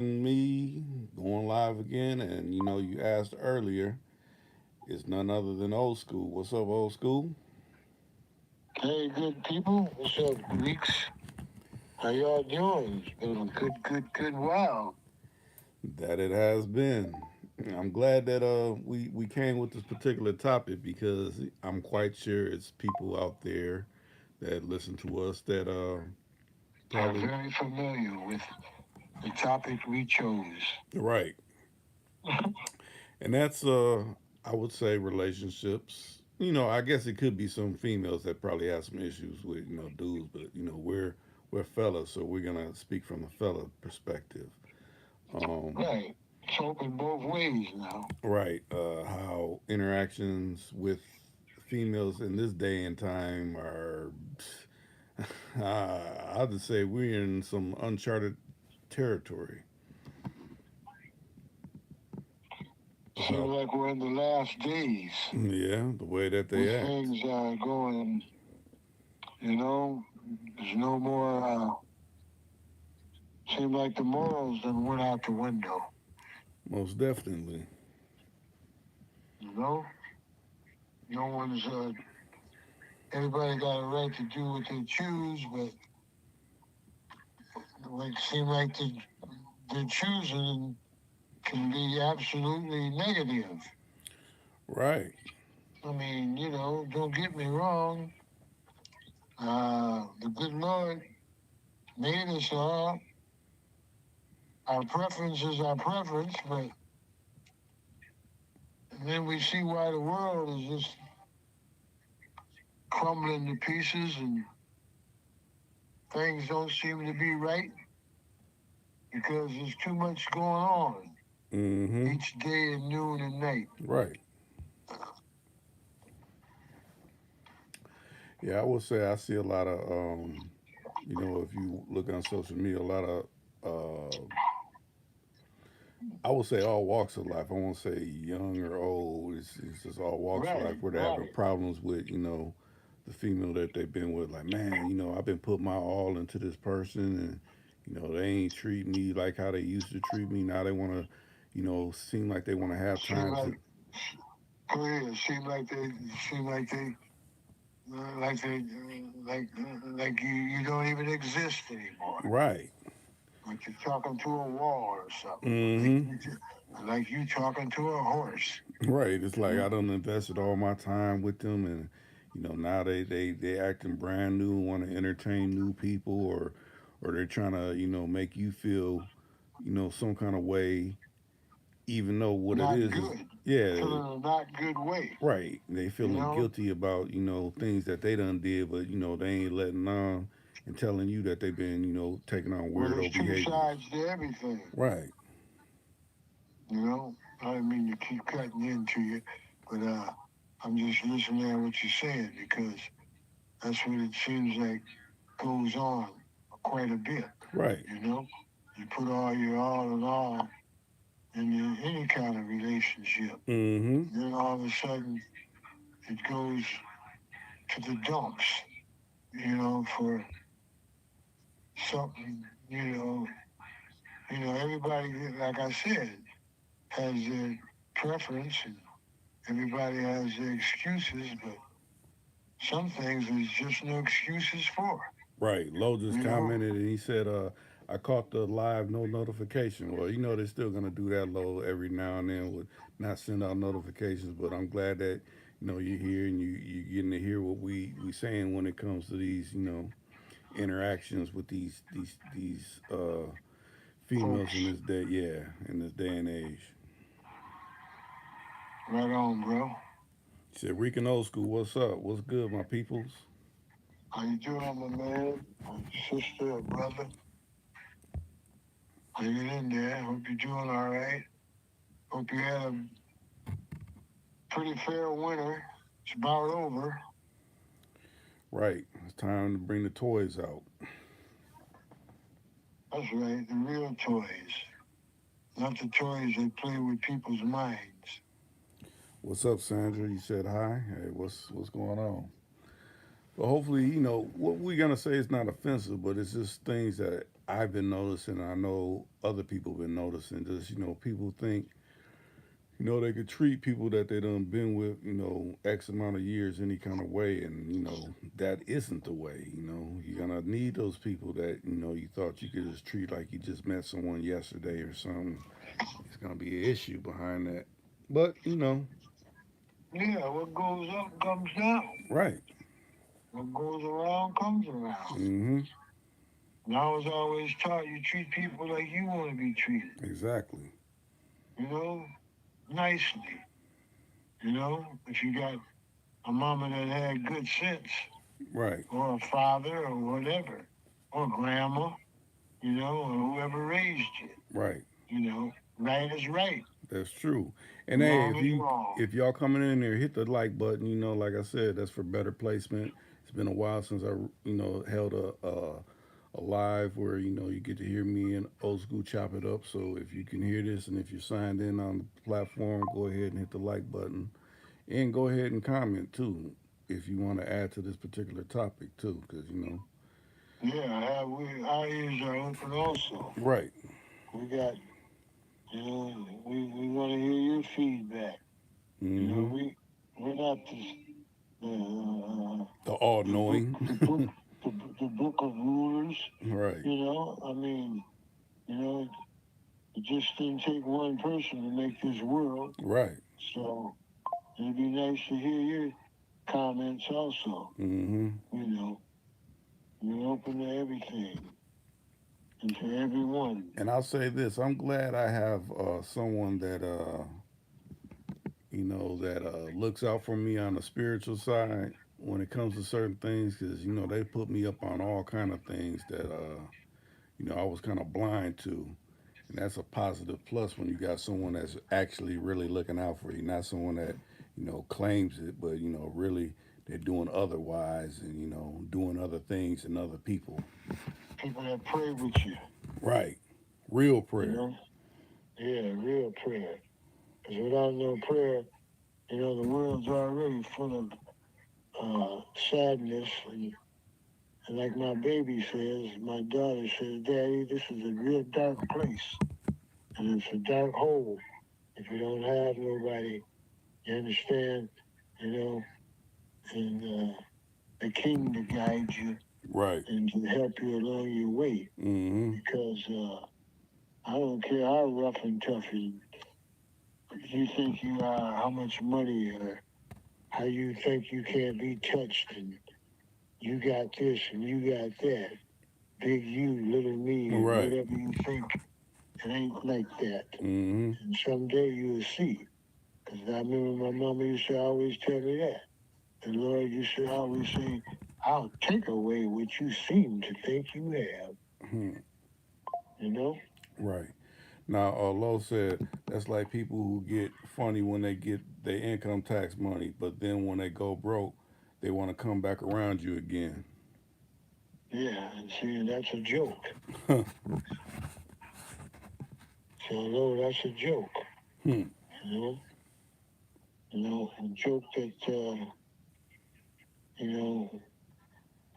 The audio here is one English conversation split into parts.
Me going live again, and you asked earlier, it's none other than old school. What's up, old school? Hey, good people. What's up, Greeks? How y'all doing? It's been a good while. That it has been. I'm glad that we came with this particular topic because I'm quite sure it's people out there that listen to us that Are probably very familiar with the topic we chose. right, and that's I would say relationships. I guess it could be some females that probably have some issues with dudes, but we're fellas, so we're gonna speak from the fella perspective. Um, Right. It's open both ways now. right, how interactions with females in this day and time are, I'll just say we're in some uncharted territory. Seems How, like we're in the last days. yeah, the way that they These act. things are going, you know, there's no more, seems like the morals that went out the window, Most definitely. you know? No one's, everybody got a right to do what they choose, but it seems like they're choosing can be absolutely negative. Right. I mean, don't get me wrong. The good Lord made us all. Our preference is our preference, but then we see why the world is just crumbling to pieces and things don't seem to be right because there's too much going on Mm-hmm. each day and noon and night. Right. Yeah, I would say I see a lot of, if you look on social media, a lot of, I would say all walks of life. I won't say young or old. It's just all walks of life Right, where they're having right. problems with, the female that they've been with. Like, man, I've been putting my all into this person, and they ain't treat me like how they used to treat me. Now they want to, seem like they want to have Seem time like, to. go ahead. Seem like they, like you don't even exist anymore. Right. Like you're talking to a wall or something. Mm-hmm. Like you talking to a horse. Right. It's You like know? I done invested all my time with them, and now they acting brand new, want to entertain new people, or they're trying to make you feel some kind of way, even though what it Not is good. yeah, Feeling a not good way. right. They You feeling know? guilty about things that they done did, but they ain't letting on and telling you that they've been taking on Well, there's weirdo two behaviors. sides to everything. Right. You know? I didn't mean to keep cutting into you, but I'm just listening to what you're saying because that's what it seems like goes on quite a bit. Right. You know? You put all your all in all in any kind of relationship. Mm-hmm. Then all of a sudden it goes to the dumps, for something, everybody, like I said, has their preference and everybody has their excuses, but some things there's just no excuses for, Right. Lowe just you know? commented and he said, I caught the live no notification. Well, they're still gonna do that, Lowe, every now and then with not send out notifications, but I'm glad that, you're here and you're getting to hear what we saying when it comes to these, interactions with these females in Folks, this day, yeah, in this day and age. right on, bro. He said, Rican old school, what's up? What's good, my peoples? How you doing, my man? My sister or brother? Hanging in there. Hope you're doing all right. Hope you had a pretty fair winter. It's about over. Right. It's time to bring the toys out. That's right, the real toys. Not the toys that play with people's minds. What's up, Sandra? You said hi. Hey, what's going on? But hopefully, what we're gonna say is not offensive, but it's just things that I've been noticing, I know other people been noticing, just, people think, they could treat people that they done been with, X amount of years any kind of way. And, that isn't the way, you're going to need those people that, you thought you could just treat like you just met someone yesterday or something. It's going to be an issue behind that. But, Yeah, what goes up comes down. right. What goes around comes around. Mm-hmm. And I was always taught you treat people like you want to be treated, Exactly. you know, nicely. If you got a mama that had good sense, Right. or a father, or whatever, or grandma, or whoever raised you, Right. right is right, That's true. And hey, wrong is wrong. if y'all coming in there, hit the like button. Like I said, that's for better placement. It's been a while since I held a live where you get to hear me and old school chop it up. So if you can hear this and if you're signed in on the platform, go ahead and hit the like button and go ahead and comment too if you want to add to this particular topic too, because Yeah, our ears are open also. right. We got, we want to hear your feedback. Mm-hmm. We're not the The all the book knowing. the book the book of rulers. Right. I mean, you know, it just didn't take one person to make this world. Right. So it'd be nice to hear your comments also. Mm-hmm. You're open to everything and to everyone. And I'll say this: I'm glad I have someone that that looks out for me on the spiritual side when it comes to certain things, because they put me up on all kind of things that I was kind of blind to, and that's a positive plus when you got someone that's actually really looking out for you, not someone that claims it, but really they're doing otherwise and doing other things than other people. People that pray with you, Right. Real you prayer. know? Yeah, real prayer. Because without no prayer, the world's already full of sadness. And like my baby says, my daughter says, Daddy, this is a real dark place. And it's a dark hole if you don't have nobody, you understand, you know, and the king to guide you Right. and to help you along your way. Mm-hmm. Because I don't care how rough and tough you think you are, how much money or how you think you can't be touched and you got this and you got that. Big you, little me, and Right. whatever you think, it ain't like that. Mm-hmm. And someday you'll see. Because I remember my mama used to always tell me that. The Lord used to always say, I'll take away what you seem to think you have. Hmm. You know? Right. Now, Lo said that's like people who get funny when they get their income tax money, but then when they go broke, they want to come back around you again. Yeah, and see, that's a joke. Hmm. So, Lord, that's a joke. Hmm. You know? A joke that,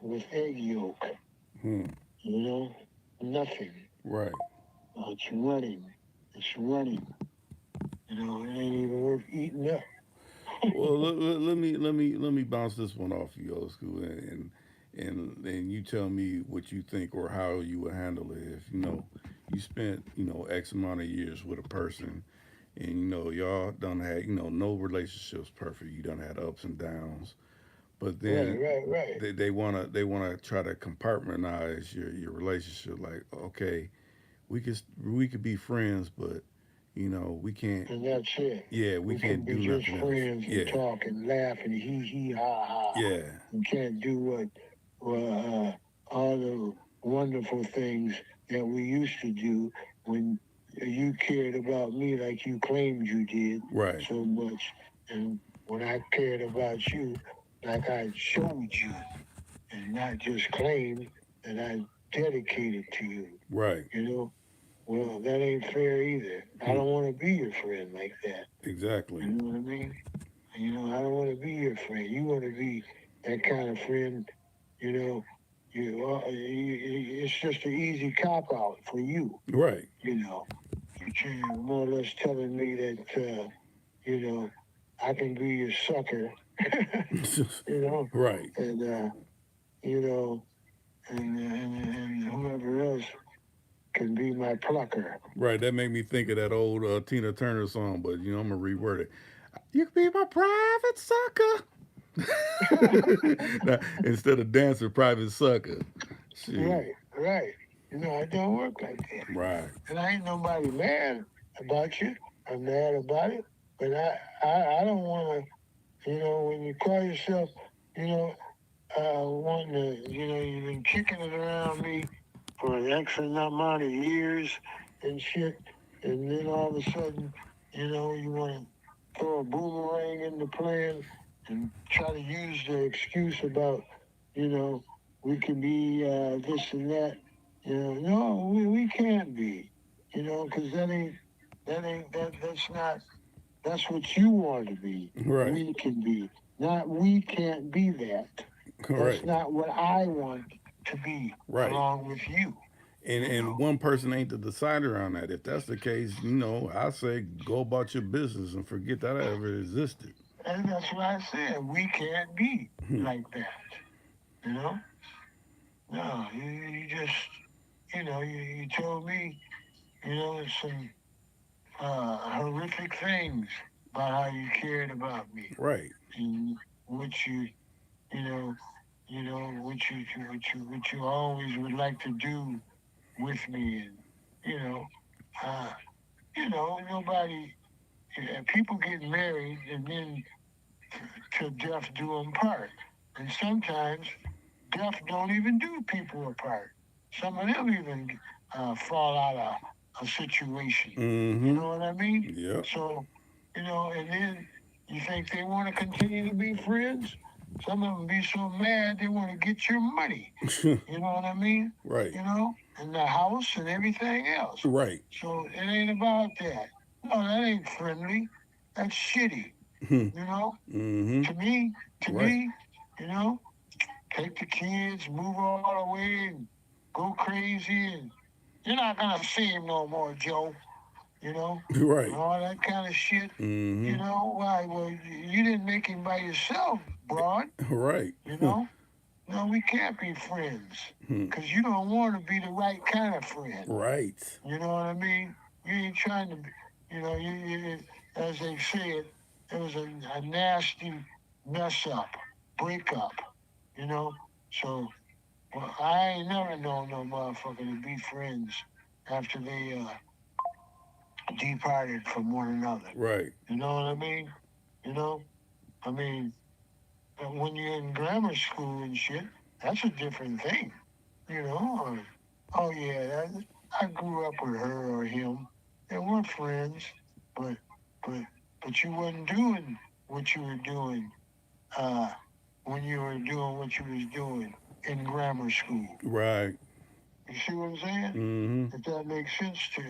with egg yolk, Hmm. you know? Nothing. Right. It's running. It's running. It ain't even worth eating up. Well, let me bounce this one off you, old school, and you tell me what you think or how you would handle it if you spent X amount of years with a person, and y'all done had no relationships perfect. You done had ups and downs, but Right, then right, right. they wanna try to compartmentalize your relationship. Like, okay, we could be friends, but we can't. And that's it. Yeah, we We can can't be do just nothing else. friends and Yeah, talk and laugh and hee ha ha. yeah, We can't do all the wonderful things that we used to do when you cared about me like you claimed you did right, so much. And when I cared about you like I showed you and not just claimed that I dedicated to you. right. You know, well, that ain't fair either. I Hmm, don't want to be your friend like that. You exactly. know what I mean? I don't want to be your friend. You want to be that kind of friend, you know, it's just an easy cop out for you. Right. You know, you're more or less telling me that you know I can be your sucker. you know, Right. and you know, and whoever else can be my plucker. Right. That made me think of that old Tina Turner song, but I'm gonna reword it. You can be my private sucker. Now, instead of dancer, private sucker. Shit. Right. It don't work like that. Right. And I ain't nobody mad about you. I'm mad about it, but I don't want to. When you call yourself, you know, wanting to, you've been kicking it around me for an X amount of years and shit, and then all of a sudden, you want to throw a boomerang in the plan and try to use the excuse about, you know, we can be this and that. No, we can't be, because that's not, that's what you want to be. Right. We can be. Not we can't be that. That's Right. not what I want to be Right. along with you. And one person ain't the decider on that. If that's the case, I say go about your business and forget that I ever existed. And that's what I said. We can't be like that. You know? No, you just, you told me, some horrific things about how you cared about me Right. and what you know, what you always would like to do with me, and you know, uh, nobody, people get married and then till death do them part, and sometimes death don't even do people apart. Some of them even fall out of a situation. You Mm-hmm. know what I mean? Yep. So, and then you think they want to continue to be friends? Some of them be so mad they want to get your money. You know what I mean? Right. And the house and everything else. Right. So it ain't about that. No, that ain't friendly. That's shitty. You know? Mm-hmm. To me, Right. you know, take the kids, move all the way and go crazy, and you're not gonna see him no more, Joe. And Right. all that kind of shit. Mm-hmm. Why? Well, you didn't make him by yourself, broad. Right. You know? No, we can't be friends because you don't want to be the right kind of friend. Right. You know what I mean? You ain't trying to, as they say it was a nasty mess up, breakup, you know? So, well, I ain't never known no motherfucker to be friends after they departed from one another. Right. You know what I mean? You know? I mean, when you're in grammar school and shit, that's a different thing. Or, oh yeah, I grew up with her or him, and we're friends, but but but you wasn't doing what you were doing uh, when you were doing what you was doing in grammar school. Right. You see what I'm saying? Mm-hmm. If that makes sense to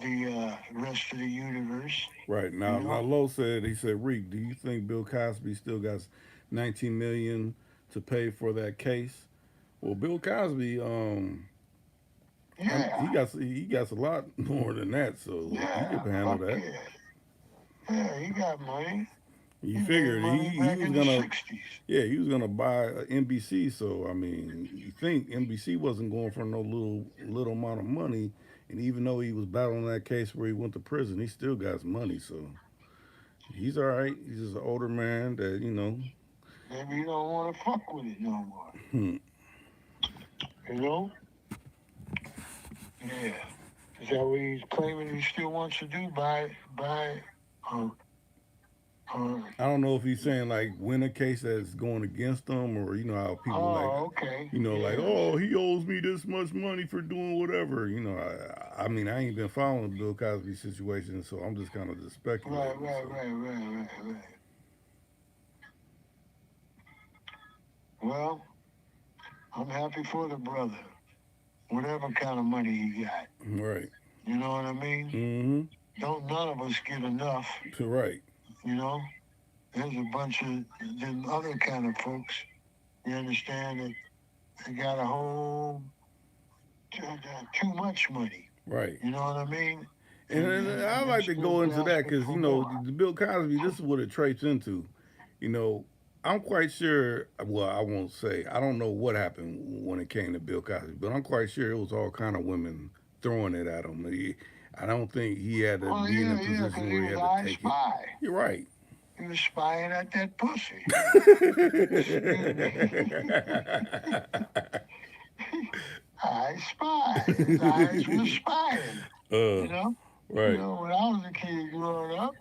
the rest of the universe, Right. you Now know? Lowe said, he said, Reek, do you think Bill Cosby still got 19 million to pay for that case? Well, Bill Cosby, Yeah, he got a lot more than that, so he yeah, could handle fuck that. yeah. Yeah, he got money. You He made figured money he back was in the gonna, 60s. yeah, he was gonna buy NBC. So I mean, you think NBC wasn't going for no little amount of money, and even though he was battling that case where he went to prison, he still got his money. So he's all right. He's just an older man that Maybe he don't want to fuck with it no more. Hmm. You know? Yeah. Is that what he's claiming he still wants to do? Uh, I don't know if he's saying like win a case that's going against him, or how people like, okay. like, Yeah. oh, he owes me this much money for doing whatever. I mean, I ain't been following Bill Cosby's situation, so I'm just kind of just speculating. So. Right. Well, I'm happy for the brother. Whatever kind of money he got. Right. You know what I mean? Mm-hmm. Don't none of us get enough. Right. You know? There's a bunch of them other kind of folks, you understand, that they got a whole too much money. Right. You know what I mean? And I They're like to still go into that grasping because for the more. Bill Cosby. This is what it traits into. You know, I'm quite sure. Well, I won't say. I don't know what happened when it came to Bill Cosby, but I'm quite sure it was all kind of women throwing it at him. I don't think he had to Well, be in a yeah, position because where he he was had to I take it. spy. You're right. He was spying at that pussy. Excuse me. I spy. His eyes were spying. uh, You know. right, When I was a kid growing up,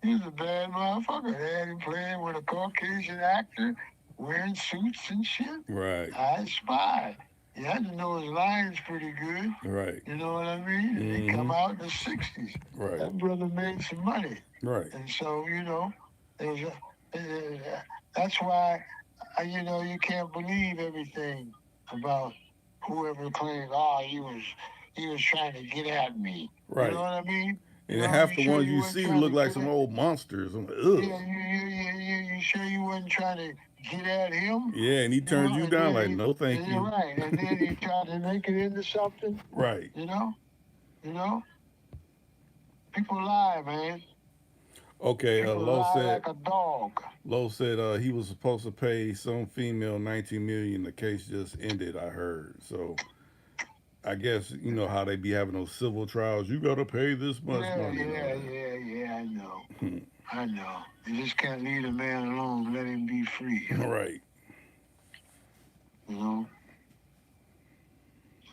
he was a bad motherfucker. They had him playing with a Caucasian actor, wearing suits and shit. right, I spy. He had to know his lines pretty good. right. You know what I mean? And they come Mm-hmm. out in the 60s. Right, That brother made some money. right. And so, there was that's why, you can't believe everything about whoever claimed, oh, he was trying to get at me. You know Right. what I mean? And You half the sure ones you you weren't see trying look to like get some at? old monsters. I'm like, Yeah, ugh. you sure you wasn't trying to get at him? Yeah, and he turned you And down then like, no, thank yeah, you. right. And then he tried to make it into something. Right. You know, you know, people lie, man. Okay. People lie like a dog. Lowe said he was supposed to pay some female 19 million. The case just ended. I heard. So I guess you know how they be having those civil trials. You got to pay this much Yeah, money and all yeah, that. yeah, yeah. I know. I know. You just can't leave a man alone. Let him be free. Right. You know.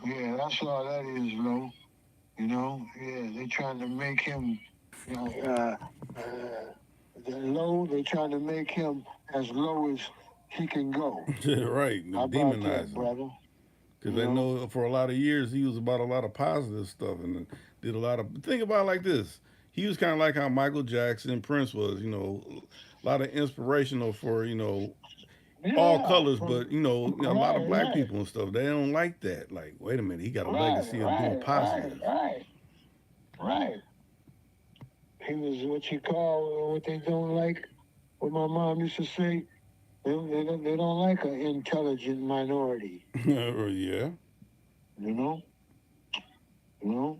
Yeah, that's all that is, Lo. Yeah, they trying to make him, you know, low. They trying to make him as low as he can go. Right. How about that, Demonize him. brother? Because You I know. know for a lot of years he was about a lot of positive stuff and did a lot of. Think about it like this. He was kind of like how Michael Jackson, Prince was. A lot of inspirational for all Yeah. colors, but a lot of Right, black right, people and stuff. They don't like that. Like, wait a minute, he got a right, legacy of doing right, right, positive. right, right. He was what you call what they don't like. What my mom used to say. They don't like an intelligent minority. Yeah. You know. You know.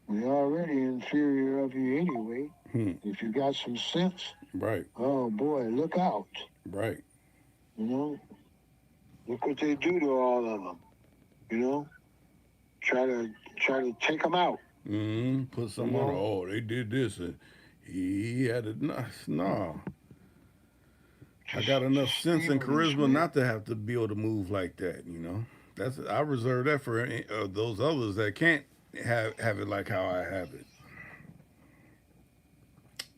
We're already inferior of you anyway. Hmm. If you got some sense, Right. oh boy, look out. Right. You know, look what they do to all of them. You know, try to take them out. Put You some on. know, Oh, they did this, and he had it. No, I just got enough just sense and evil this charisma way. not to have to be able to move like that. That's I reserve that for those others that can't have it like how I have it.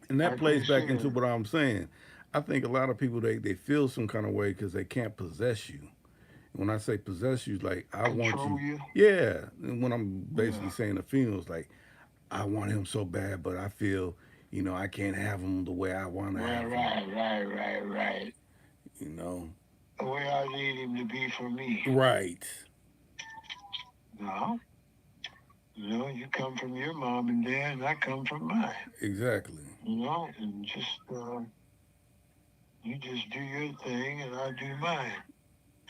And that Like they plays back into said, what I'm saying. I think a lot of people they feel some kind of way because they can't possess you. When I say possess you, like I want control you. you. Yeah. And when I'm basically Yeah. saying the females, like I want him so bad, but I feel, I can't have him the way I want to Right, have him. right, right, right, right. You know. The way I need him to be for me. Right. No, you come from your mom and dad, and I come from mine. Exactly. And you just do your thing, and I do mine.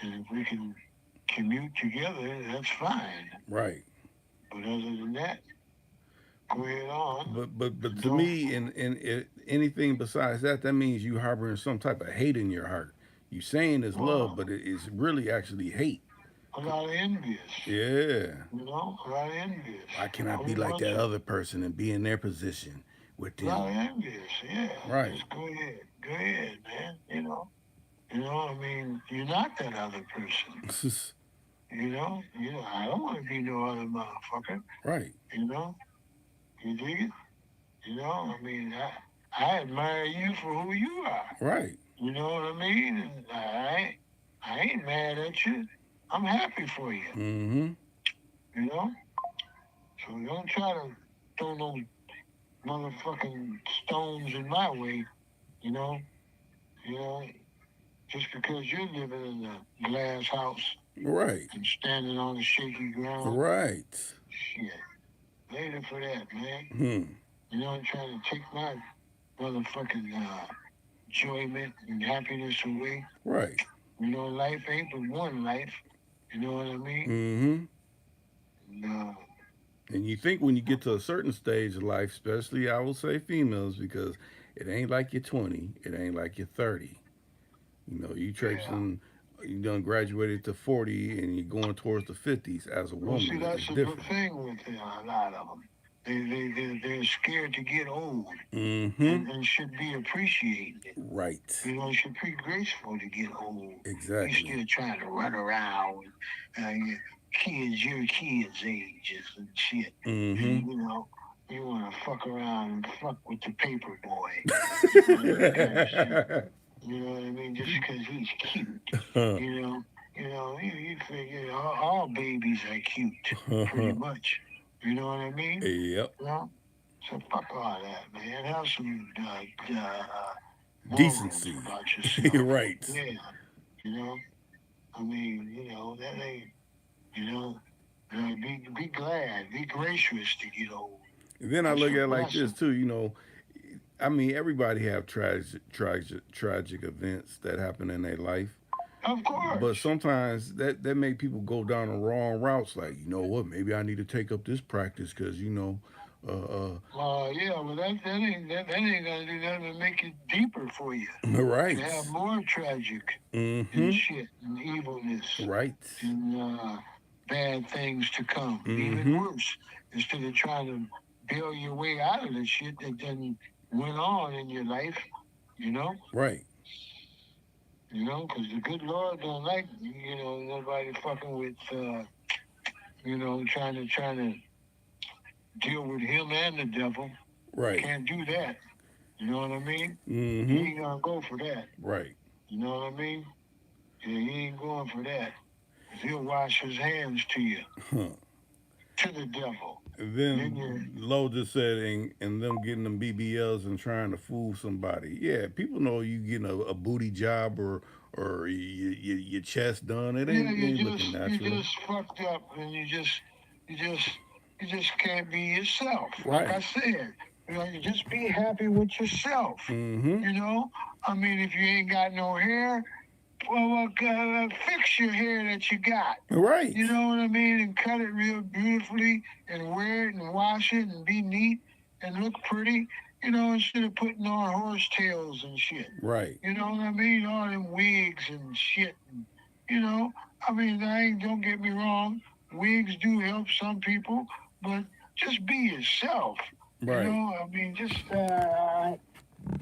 And if we can commute together, that's fine. Right. But other than that, go ahead on. But to Don't me, anything besides that, that means you harboring some type of hate in your heart. You saying it's love, well, but it's really actually hate. a lot of envious. Yeah. A lot of envious. Why can't A I be whole like bunch that of other person and be in their position with a lot of them? envious. Yeah, Right. just go ahead, man. I mean, you're not that other person. I don't want to be no other motherfucker. Right. You know, you dig it? I mean, I admire you for who you are. Right. You know what I mean? And I ain't mad at you. I'm happy for you. Mm-hmm. You know? So don't try to throw no motherfucking stones in my way, you know? You know, just because you're living in a glass house Right. and standing on the shaky ground. Right. Shit. Later for that, man. Hmm. Trying to take my motherfucking enjoyment and happiness away. Right. You know, life ain't but one life. You know what I mean? Mm-hmm. No. And you think when you get to a certain stage of life, especially I will say females, because it ain't like you're 20, it ain't like you're 30. You know, you Yeah. traipsing, you done graduated to 40 and you're going towards the 50s as a Well, see, woman. It's that's a good different. thing with a lot of them. They're scared to get old Mm-hmm. and should be appreciating it. Right. You know, it should be graceful to get old. You Exactly. still trying to run around, your your kids' ages and shit. Mm-hmm. And, you know, you want to fuck around and fuck with the paper boy and all that kind of shit. You know what I mean? Just because he's cute. You know, you figure all babies are cute, pretty much. You know what I mean? Yep. You know? So fuck all that, man. Have some morals Decency. about yourself. Right. Yeah, you know. I mean, that ain't. You know, be glad, be gracious to get old. And then I That's look a at it like this blessing. too, I mean, everybody have tragic events that happen in their life. Of But course. sometimes that make people go down the wrong routes. Like, you know what? Maybe I need to take up this practice because uh, uh, Yeah, well, that ain't gonna do nothing to make it deeper for you. To right, have more tragic and mm-hmm, shit and evilness right, and bad things to come, even mm-hmm, worse. Instead of trying to bail your way out of the shit that then went on in your life, you know, right, because the good Lord don't like nobody fucking with trying to deal with him and the devil. right, Can't do that. You know what I mean? He mm-hmm, ain't gonna go for that. right. You know what I mean? Yeah, he ain't going for that. 'Cause he'll wash his hands to you, Huh. to the devil. And Then you, then Lo just said, and them getting them BBLs and trying to fool somebody. Yeah, people know you getting a booty job or your chest done. yeah, It ain't looking you natural. just fucked up, and you just, you just can't be yourself. Like I Right. said, you just be happy with yourself. Mm-hmm. You know, I mean, if you ain't got no hair, well, fix your hair that you got. Right. You know what I mean? And cut it real beautifully and wear it and wash it and be neat and look pretty, instead of putting on horse tails and shit. Right. You know what I mean? All them wigs and shit. And, you know, I mean, don't get me wrong. Wigs do help some people, but just be yourself. Right. I mean, just,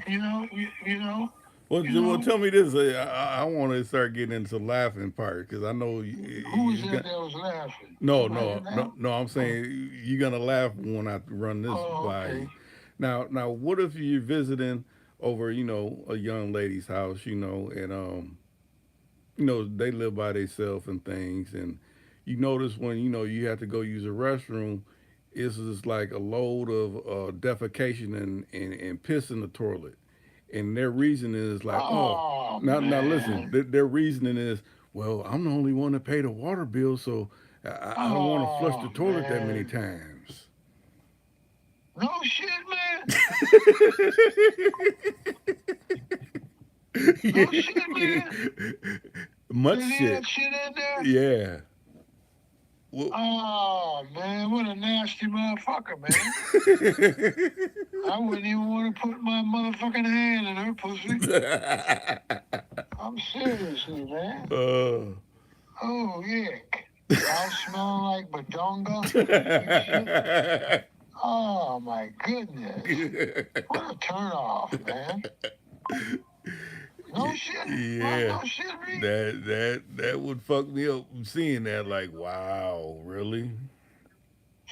you know, you, you know, you Well, know, tell me this. I want to start getting into the laughing part because I know who was you that got. that was laughing? No, Somebody no, no, laugh? no. I'm Oh, saying you're gonna laugh when I run this by okay. you. Now, what if you're visiting over, a young lady's house, and they live by themselves and things, and you notice when you have to go use a restroom, it's just like a load of defecation and piss in the toilet, and their reasoning is like, oh, Oh now listen, man. their reasoning is, well, I'm the only one that paid a water bill, so I don't want to flush the Oh toilet that many man. times. No shit, man. No shit, man. Much They leave shit. that shit in there. Yeah. Well, Oh man, what a nasty motherfucker, man. I wouldn't even want to put my motherfucking hand in her pussy. I'm seriously, man. uh, Oh yeah. House smelling like badonga and shit. Oh my goodness. What a turn off, man. No shit. Like yeah. no shit, me. That would fuck me up seeing that. Like, wow, really?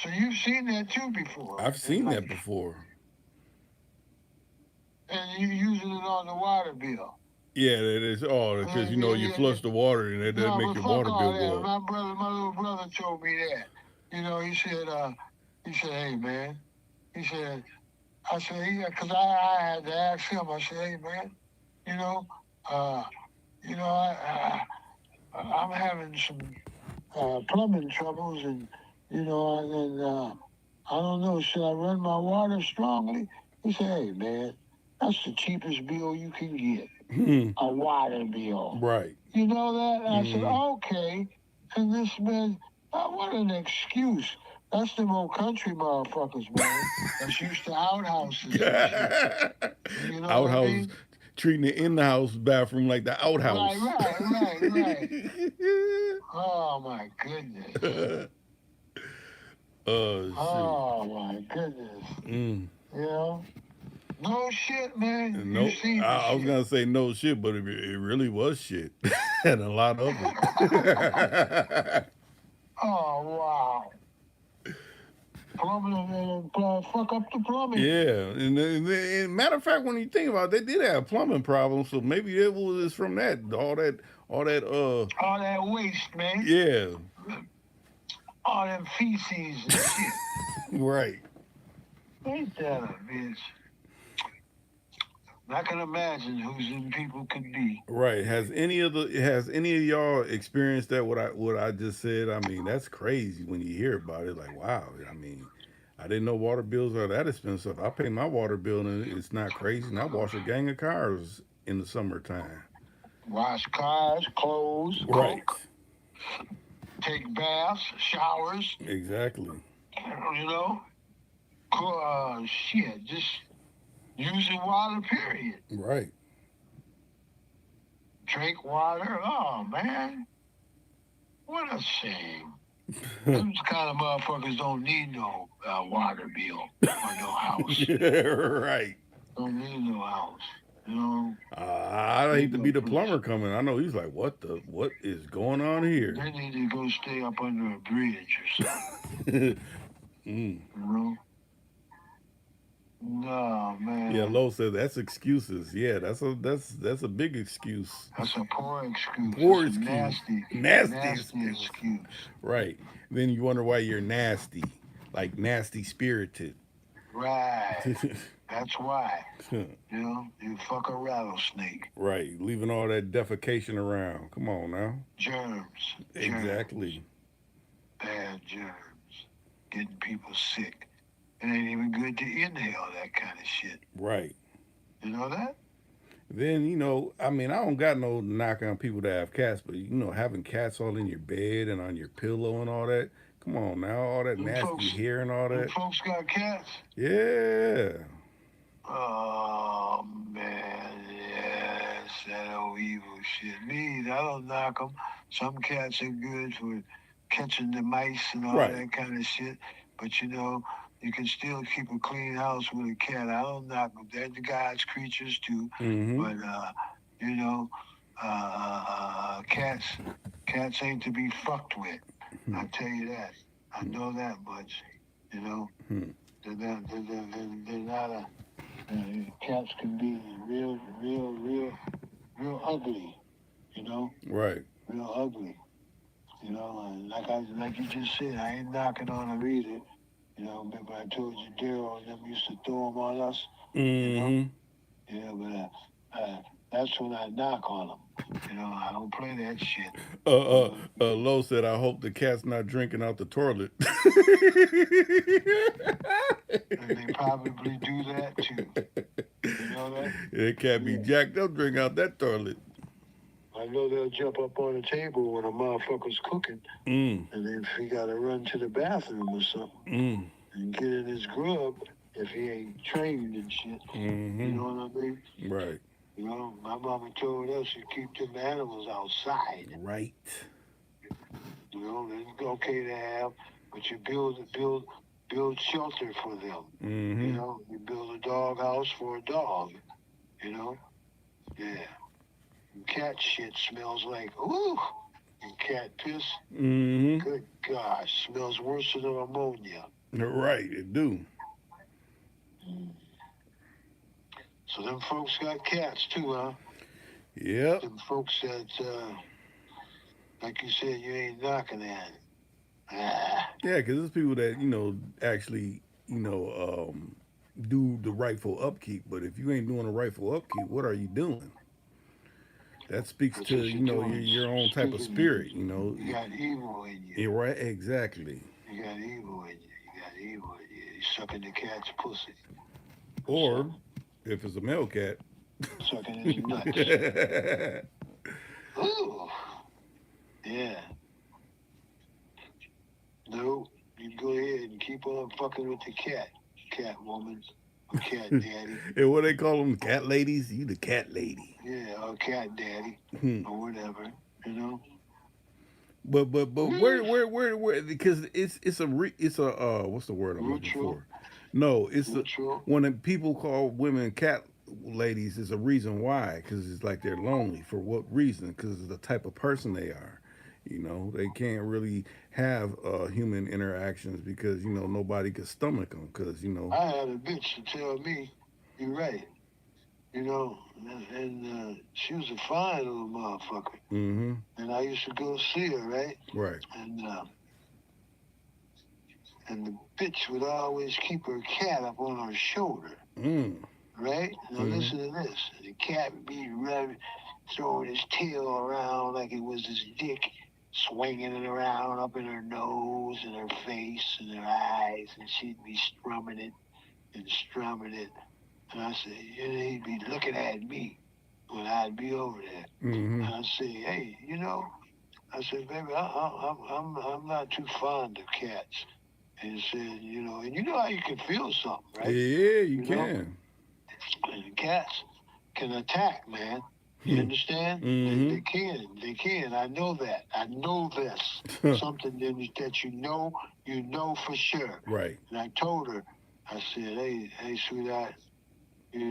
So you've seen that too before I've in seen that life. before. And you using it on the water bill. Yeah, that is all because you Yeah. flush the water and that No, make but your fuck water all bill that. go up. My little brother told me that. He said, hey man. He said, I said, yeah, because I had to ask him. I said, hey man, you know, uh, you know, I'm having some plumbing troubles, and I don't know, should I run my water strongly? He said, hey man, that's the cheapest bill you can get. a water bill. Right. You know that? I said, okay. And this man, what an excuse. That's them old country motherfuckers, man. That's used to outhouses and shit. You know what I Outhouse, mean? treating the in the house bathroom like the outhouse. Right. Oh, my goodness. Oh, shit. Oh, my goodness. You know? No shit, man. No, You see the I was shit. gonna say no shit, but it really was shit, and a lot of it. Oh, wow. Plumbing, fuck up the plumbing. Yeah, and matter of fact, when you think about it, they did have plumbing problems, so maybe it was from that, all that. All that waste, man. Yeah. All them feces and shit. Right. Ain't that a bitch? I can imagine who them people could be. Right. Has any of y'all experienced that? What I just said. I mean, that's crazy when you hear about it. Like, wow. I mean, I didn't know water bills are that expensive. I pay my water bill and it's not crazy. And I wash a gang of cars in the summertime. Wash cars, clothes, Right. cook, take baths, showers. Exactly. You know, shit, just using water. Period. Right. Drink water. Oh man, what a shame. Those kind of motherfuckers don't need no water bill or no house. Right. Don't need no house. You know. I hate to be the plumber coming. I know he's like, what is going on here? They need to go stay up under a bridge or something. You know. No, man. Yeah, Lo said that's excuses. Yeah, that's a big excuse. That's a poor excuse. Poor That's excuse. A nasty excuse. Right. Then you wonder why you're nasty, like nasty spirited. Right. That's why. You know, you fuck a rattlesnake. Right. Leaving all that defecation around. Come on now. Germs. Exactly. Bad germs. Getting people sick. It ain't even good to inhale that kind of shit. Right. You know that? Then, I mean, I don't got no knock on people that have cats, but, having cats all in your bed and on your pillow and all that. Come on now, all that nasty hair and all that. Folks got cats? Yeah. Oh, man, yes, that old evil shit. Me, I don't knock them. Some cats are good for catching the mice and all that kind of shit. But, you can still keep a clean house with a cat. I don't knock them. They're the God's creatures, too. But, cats ain't to be fucked with. I'll tell you that. I know that much. They're not a... cats can be real ugly, Right. Real ugly. Like you just said, I ain't knocking on them either. Remember I told you Daryl and them used to throw them on us. Yeah, but that's when I knock on them. I don't play that shit. Lo said, I hope the cat's not drinking out the toilet. And they probably do that too. You know that? It can't be jacked up, drink out that toilet. I know they'll jump up on the table when a motherfucker's cooking. And if he got to run to the bathroom or something and get in his grub, if he ain't trained and shit. You know what I mean? Right. My mama told us to keep them animals outside. Right. It's okay to have, but you build shelter for them. You build a dog house for a dog. Yeah. And cat shit smells like ooh. And cat piss. Good gosh, smells worse than ammonia. Right, it do. So them folks got cats too, huh? Yep. Them folks that, like you said, you ain't knocking at. Yeah, because there's people that, actually, do the rightful upkeep. But if you ain't doing the rightful upkeep, what are you doing? That speaks to, your own type of spirit, You got evil in you. Yeah, right, exactly. You got evil in you. You're sucking the cat's pussy. Or, if it's a male cat, sucking his nuts. Ooh, yeah. No, you go ahead and keep on fucking with the cat woman, or cat daddy. And what they call them, cat ladies? You the cat lady. Yeah, or cat daddy, or whatever. You know. But Mm. where because it's a what's the word I'm looking Ritual, for? No, it's a, ritual. when people call women cat ladies, it's a reason why, because it's like they're lonely. For what reason? Because of the type of person they are. You know, they can't really have human interactions because nobody could stomach them. Because I had a bitch to tell me, "You're right." You know, and she was a fine little motherfucker. mm-hmm, And I used to go see her, right? right, And uh, and the bitch would always keep her cat up on her shoulder, mm, right? Now mm-hmm, listen to this. The cat would be rubbing, throwing his tail around like it was his dick, swinging it around up in her nose and her face and her eyes, and she'd be strumming it and strumming it. And I said, he'd be looking at me when I'd be over there. mm-hmm, And I say, hey, I said, baby, I'm not too fond of cats. And he said, and you know how you can feel something, right? yeah, you You know, can. and cats can attack, man. You Hmm. understand? They Mm-hmm. can. They can. I know that. I know this. Something that you know for sure. Right. And I told her, I said, hey, sweetheart, if you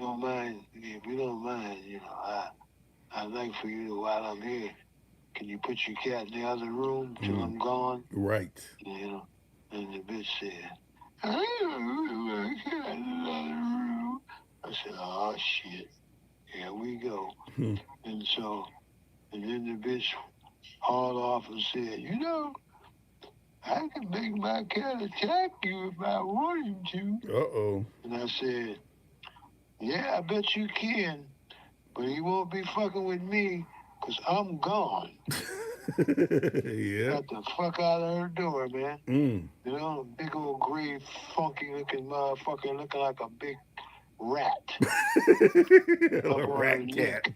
don't mind, I'd like for you to, while I'm here, can you put your cat in the other room till Mm. I'm gone? Right. You know, and the bitch said, I don't want my cat in the other room. I said, oh shit, here we go. Hmm. And so, and then the bitch hauled off and said, I can make my cat attack you if I want him to. Uh-oh. And I said, yeah, I bet you can, but he won't be fucking with me because I'm gone. Yeah. Got the fuck out of her door, man. Mm. Big old gray, funky looking motherfucker looking like a big rat A up on her rat cat. neck.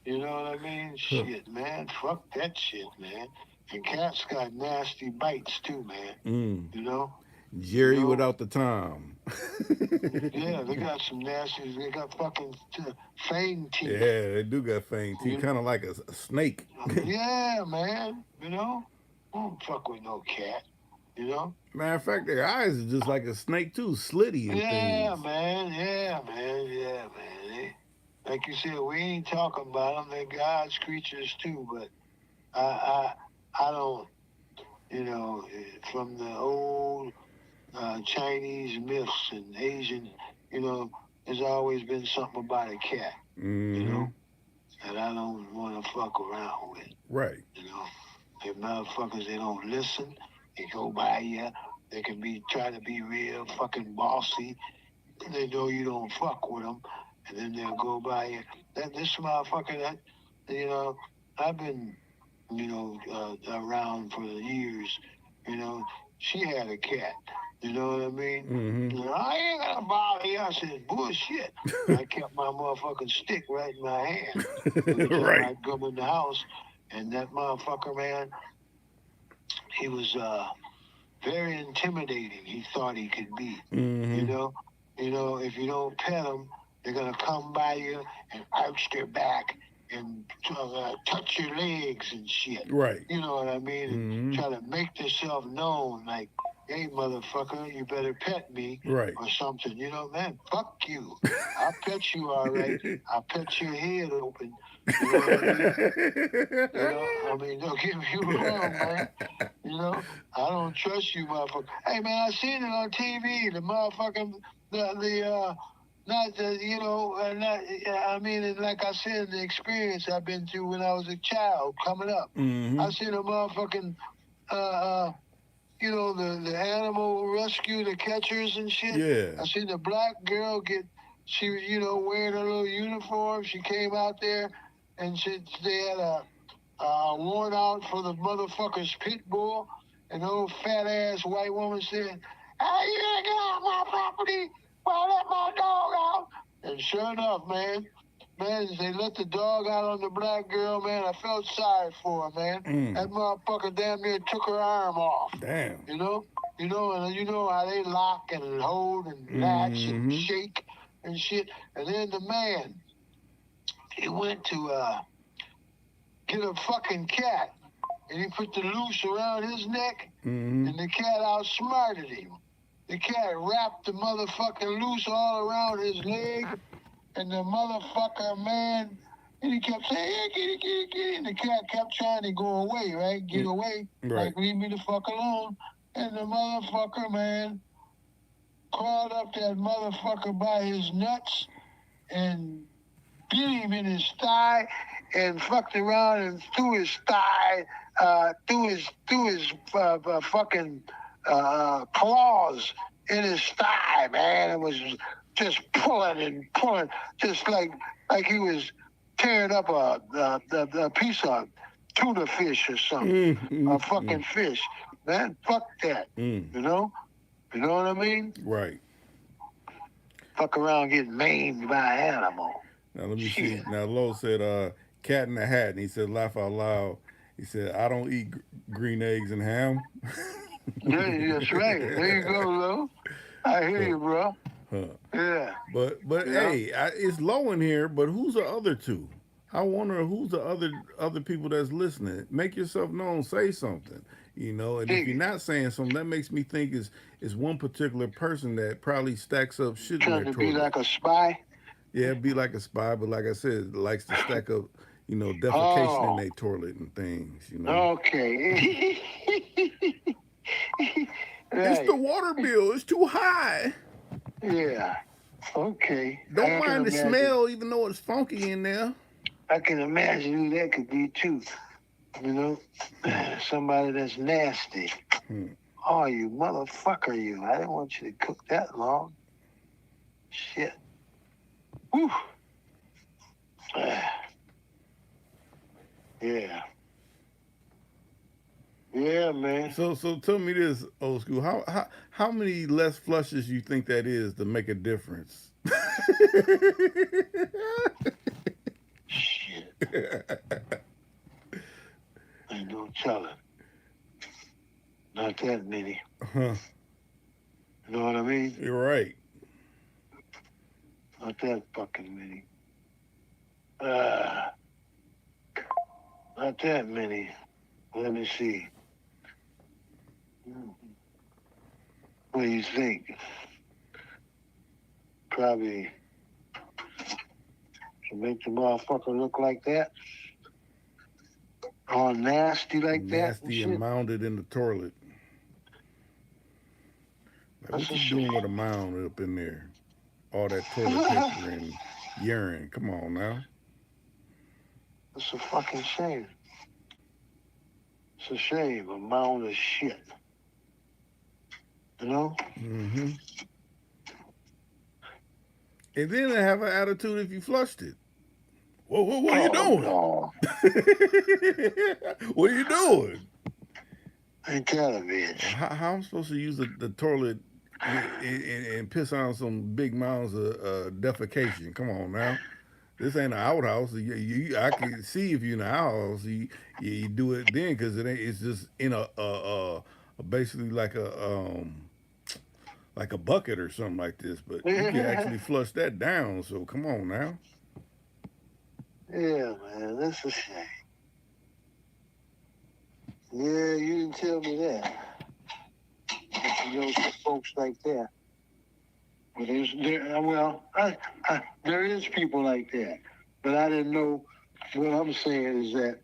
You know what I mean? Shit, man. Fuck that shit, man. And cats got nasty bites too, man. Mm. You know? You Jerry know? without the Tom. Yeah, they got some nasty, they got fucking fang teeth. Yeah, they do got fangs. He You kind of like a snake. Yeah, man. Don't fuck with no cat. You know? Matter of fact, their eyes are just like a snake too, slitty and Yeah, things. man. Yeah, man. Yeah, man. Like you said, we ain't talking about them. They're God's creatures too. But I, I don't. From the old Chinese myths and Asian, there's always been something about a cat. You Mm-hmm. know, that I don't want to fuck around with. Right. You know, they motherfuckers. They don't listen. They go by you. They can be try to be real fucking bossy. They know you don't fuck with them, and then they'll go by you. This motherfucker, you know, I've been, around for years. You know, she had a cat. You know what I mean? Mm-hmm. I ain't gonna bother you. I said, bullshit. I kept my motherfucking stick right in my hand every time Right. I'd come in the house, and that motherfucker, man, he was very intimidating. He thought he could be. You Mm-hmm. know, if you don't pet them, they're gonna come by you and arch their back and touch your legs and shit. Right. You know what I mean? And Mm-hmm. try to make themselves known, like, hey, motherfucker, you better pet me Right. or something. Man, fuck you. I'll pet you all right. I'll pet your head open. You know what I mean? Don't get me wrong, man. I don't trust you, motherfucker. Hey, man, I seen it on TV. The motherfucking, not the, not, I mean, like I said, the experience I've been through when I was a child coming up. Mm-hmm. I seen a motherfucking, the animal rescue, the catchers and shit. Yeah. I seen the black girl she was, wearing her little uniform. She came out there and they had a worn out for the motherfucker's pit bull. And the old fat ass white woman said, hey, you ain't get out my property. Well, let my dog out. And sure enough, man, man, they let the dog out on the black girl, man. I felt sorry for her, man. That motherfucker damn near took her arm off. Damn. You know, and you know how they lock and hold and latch and shake and shit. And then the man, he went to get a fucking cat, and he put the noose around his neck, and the cat outsmarted him. The cat wrapped the motherfucking noose all around his leg, and the motherfucker, man, and he kept saying, hey, kitty, kitty, kitty, and the cat kept trying to go away, right? Get away, Right. like, leave me the fuck alone. And the motherfucker, man, crawled up that motherfucker by his nuts and beat him in his thigh and fucked around and threw his thigh, threw his fucking claws in his thigh, man. It was just pulling and pulling, just like he was tearing up a piece of tuna fish or something, a fucking fish. Man, fuck that. You know what I mean? Right. Fuck around getting maimed by an animal. Now let me see. Now Lo said, "Cat in the Hat," and he said, "Laugh out loud." He said, "I don't eat green eggs and ham." That's right. There you go, Lo. I hear you, bro. Yeah. But hey, it's Lo in here. But who's the other two? I wonder who's the other people that's listening. Make yourself known. Say something. And if you're not saying something, that makes me think is one particular person that probably stacks up shit in their Trying to toilet. be like a spy. Yeah, be like a spy, but like I said, likes to stack up, defecation in their toilet and things. Okay. It's the water bill. It's too high. Yeah. Okay. Don't mind the smell, even though it's funky in there. I can imagine who that could be too. Somebody that's nasty. Oh, you motherfucker, you. I didn't want you to cook that long. Shit. Whew. Yeah. Yeah, man. So tell me this, old school. How many less flushes you think that is to make a difference? Shit. Ain't no telling. Not that many. You know what I mean? You're right. Not that fucking many. Not that many. Let me see. What do you think? Probably to make the motherfucker look like that? All nasty like Nasty that? and mounded in the toilet. Like, what you doing with a mound up in there? All that toilet paper and urine. Come on now. It's a fucking shame. It's a shame, a mound of shit. You know? Mm-hmm. And then they have an attitude if you flushed it. Whoa, what are you doing? No. What are you doing? Ain't that a bitch? How am I supposed to use the toilet and piss on some big mounds of defecation? Come on now. This ain't an outhouse. I can see if you're in an outhouse, you do it then because it's just in a basically like a bucket or something like this. But you can actually flush that down. So come on now. Yeah, man, that's a shame. Yeah, you didn't tell me that. But you know, some folks like that. But there is people like that. But I didn't know. What I'm saying is that,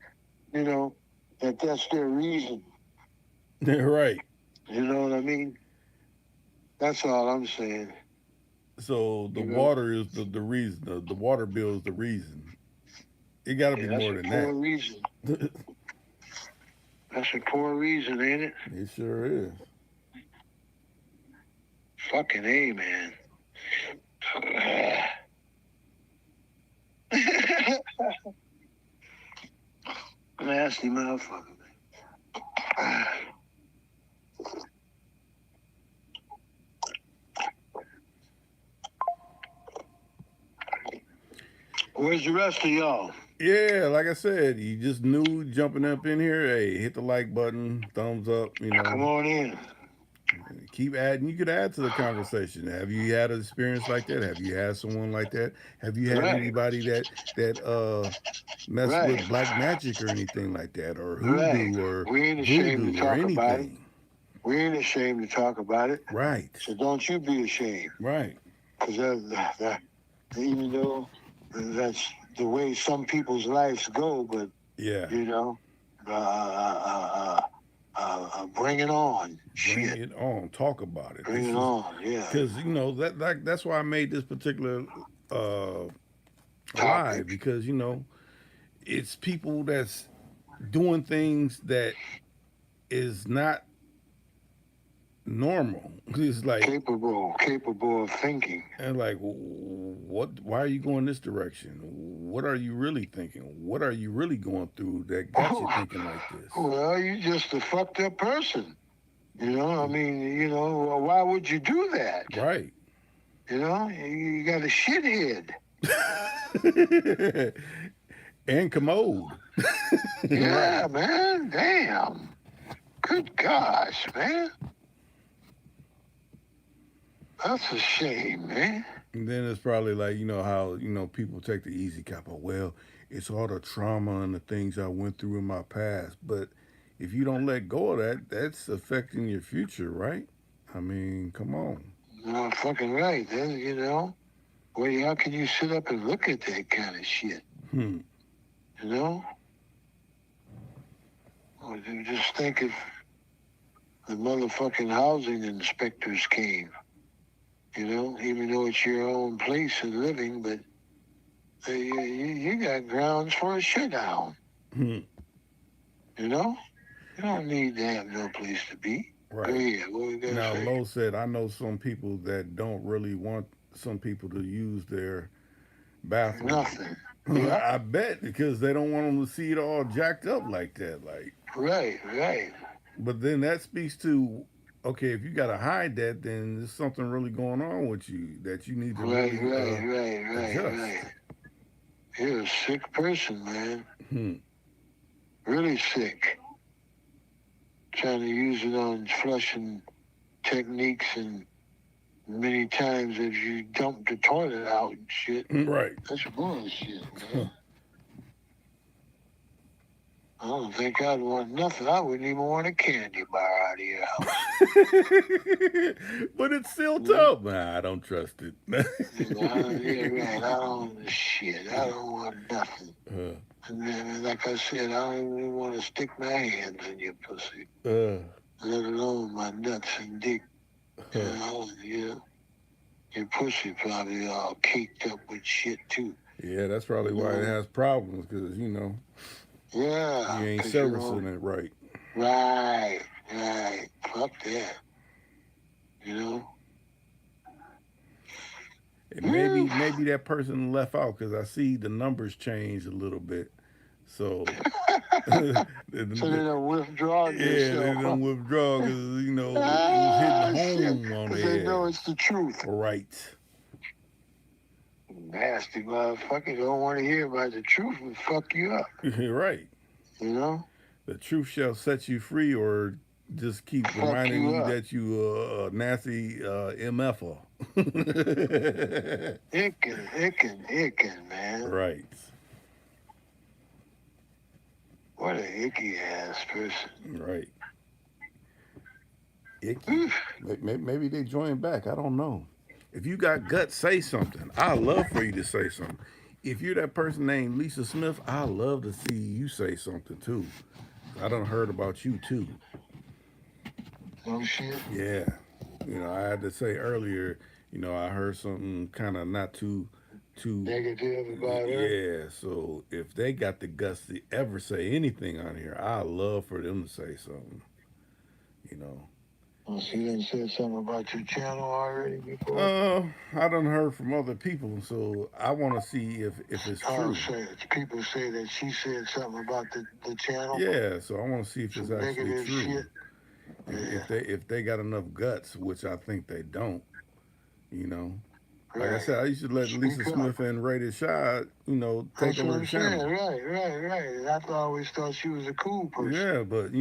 that's their reason. Yeah, right. You know what I mean? That's all I'm saying. So the water is the reason. The water bill is the reason. It got to be more than that. That's a poor reason. That's a poor reason, ain't it? It sure is. Fucking A, man. Nasty motherfucker, man. Where's the rest of y'all? Yeah, like I said, you just knew jumping up in here. Hey, hit the like button, thumbs up. Come on in. Keep adding. You could add to the conversation. Have you had an experience like that? Have you had someone like that? Have you had Right, anybody that mess right, with black magic or anything like that, or right. hoodoo or We ain't ashamed to voodoo or talk about it. anything? We ain't ashamed to talk about it. Right, So don't you be ashamed. right. Because even though that's the way some people's lives go, but Yeah. you know, bring it on. Bring Shit, it on. Talk about it. bring This it is on. Yeah. because that's why I made this particular uh live, Topic. because it's people that's doing things that is not normal. It's like, Capable of thinking. and like, what? Why are you going this direction? What are you really thinking? What are you really going through that got you thinking like this? Well, you just a fucked up person. I mean, why would you do that? Right. You got a shithead. And commode. Yeah, Right. man. Damn. Good gosh, man. That's a shame, man. And then it's probably like, how, people take the easy cop. Oh, well, it's all the trauma and the things I went through in my past. But if you don't let go of that, that's affecting your future, right? I mean, come on. No, fucking right. Then, well, how can you sit up and look at that kind of shit? Hmm. You know? Well, you just think if the motherfucking housing inspectors came, even though it's your own place of living, but you got grounds for a shutdown. Hmm. You know? You don't need to have no place to be. Right. Go ahead. What we gonna Now, say? Lo said, I know some people that don't really want some people to use their bathroom. Nothing. Yeah. I bet, because they don't want them to see it all jacked up like that. Like, Right. but then that speaks to, okay, if you got to hide that, then there's something really going on with you that you need to really adjust. Right. You're a sick person, man. Hmm. Really sick. Trying to use it on flushing techniques, and many times if you dump the toilet out and shit, Right. that's bullshit, man. I don't think I'd want nothing. I wouldn't even want a candy bar out of your house. But it's sealed up. Nah, I don't trust it. Yeah, right. I don't want nothing. And then, like I said, I don't even want to stick my hands in your pussy, let alone my nuts and dick. Your pussy probably all caked up with shit too. Yeah, that's probably why it has problems, because Yeah. you ain't servicing it right. Right. Fuck that. And maybe that person left out, because I see the numbers change a little bit. So So they don't withdraw yeah, they don't withdraw, because it was hitting home on because their they know head. it's the truth. Right. Nasty motherfucker don't want to hear about the truth and fuck you up. Right. The truth shall set you free, or just keep Fuck reminding you you up. that you a nasty MFer. Ickin', man. Right. What a icky ass person. Right. Icky. Maybe they join back. I don't know. If you got guts, say something. I love for you to say something. If you're that person named Lisa Smith, I love to see you say something too. I done heard about you too. Oh shit. Yeah. I had to say earlier, I heard something kind of not too Negative about her. yeah. So if they got the guts to ever say anything on here, I love for them to say something. Oh, so you done said something about your channel already before? I done heard from other people, so I want to see if it's true. People say that she said something about the channel. Yeah, so I want to see if it's Some actually negative true. shit. If they got enough guts, which I think they don't, you know. Like I said, I used to let Lisa Speak up. Smith and Ray Shad, take That's what over the I'm saying. channel. Right. And I always thought she was a cool person. Yeah, but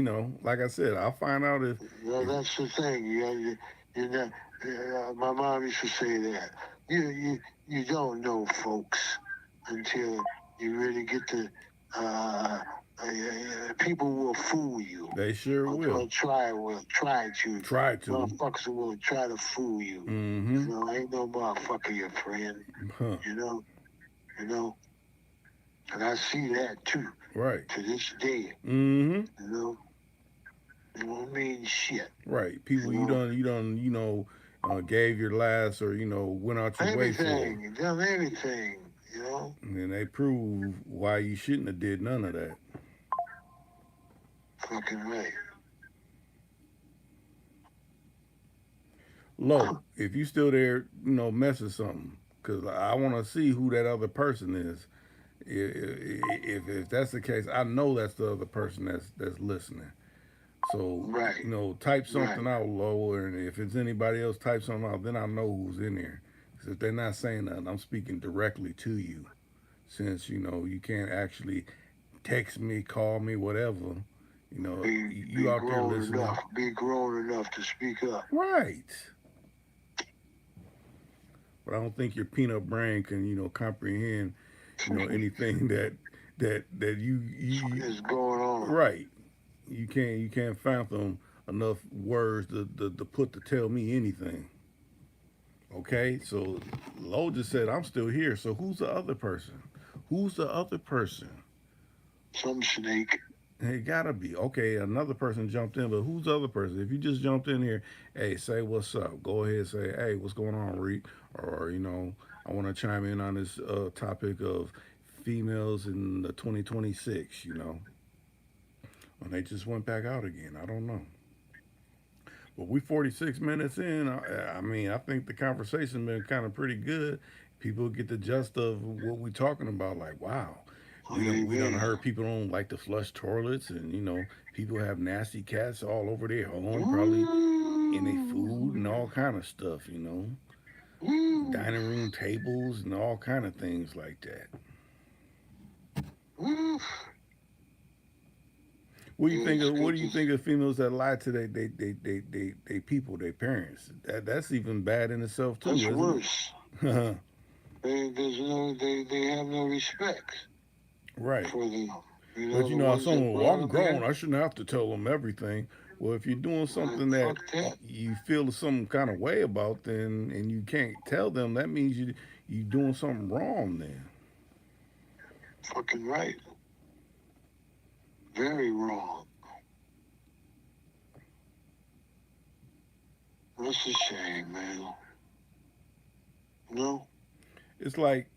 like I said, I'll find out Well, if that's the thing. You know, my mom used to say that. You don't know folks until you really get to. People will fool you. they sure will. Try to. Try to. Motherfuckers will try to fool you. Mm-hmm. Ain't no motherfucker your friend. Huh. You know, you know, and I see that too Right. to this day. Mm-hmm. It won't mean shit. Right. People gave your last or went out your way for. Done everything. And then they prove why you shouldn't have did none of that. Fucking right. Low, if you still there, messing something, because I want to see who that other person is. If that's the case, I know that's the other person that's listening. So Right. type something out, low, and if it's anybody else, type something out. Then I know who's in there. Because if they're not saying nothing, I'm speaking directly to you. Since you can't actually text me, call me, whatever. You out there listening. Be grown enough to speak up. Right. But I don't think your peanut brain can, comprehend, anything that you is going on. Right. You can't fathom enough words to put to tell me anything. Okay, so Lo just said I'm still here. So who's the other person? Who's the other person? Some snake. It gotta be. Okay, another person jumped in, but who's the other person? If you just jumped in here, hey, say what's up. Go ahead and say, hey, what's going on, Reek? Or, I want to chime in on this topic of females in the 2026, And they just went back out again. I don't know. But we 46 minutes in. I think the conversation been kind of pretty good. People get the gist of what we're talking about. Like, wow, we done heard people don't like to flush toilets, and people have nasty cats all over their home, probably in their food and all kind of stuff. Dining room tables and all kind of things like that. What do you think of females that lie to they people, their parents? That's even bad in itself too. That's worse. It? They have no respect. Right. For them. But someone, well, I'm grown. I shouldn't have to tell them everything. Well, if you're doing something that you feel some kind of way about, then and you can't tell them, that means you doing something wrong. Then. Fucking right. Very wrong. That's a shame, man. No. It's like